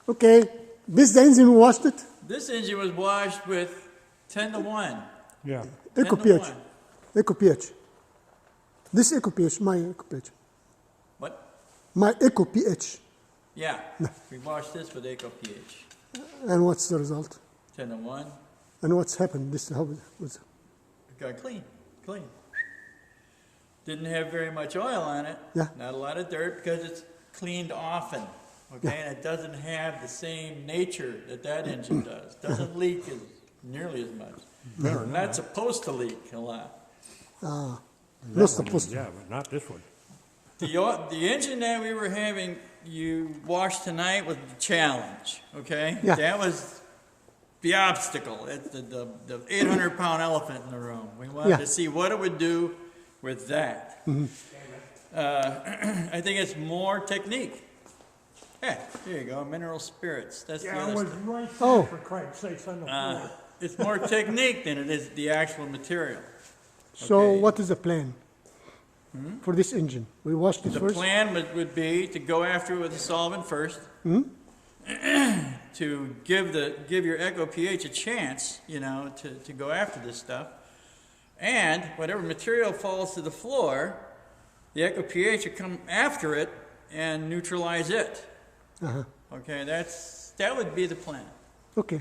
Okay. This the engine washed it? This engine was washed with 10 to 1. Yeah. 10 Eco to pH. 1. Eco pH. This eco pH, my eco pH. What? My eco pH. Yeah. We washed this with Eco pH. And what's the result? 10 to 1. And what's happened? This what's, It got clean. Clean. Didn't have very much oil on it. Yeah. Not a lot of dirt because it's cleaned often. Okay, Yeah. and it doesn't have the same nature that engine does. Doesn't leak nearly as much. Not supposed to leak a lot. not supposed to. Yeah, but not this one. The engine that we were having you wash tonight was the challenge. Okay, Yeah. that was the obstacle. It's the 800-pound elephant in the room. We wanted Yeah. to see what it would do with that. I think it's more technique. Yeah, there you go, mineral spirits. That's the Yeah, other it was stuff. right Oh. there, for Christ's sakes, on the floor. It's more technique than it is the actual material. So Okay. what is the plan for this engine? We washed it The first? plan would be to go after it with the solvent first, to give your Eco pH a chance, to go after this stuff, and whatever material falls to the floor, the Eco pH will come after it and neutralize it. Uh-huh. Okay, that would be the plan. Okay.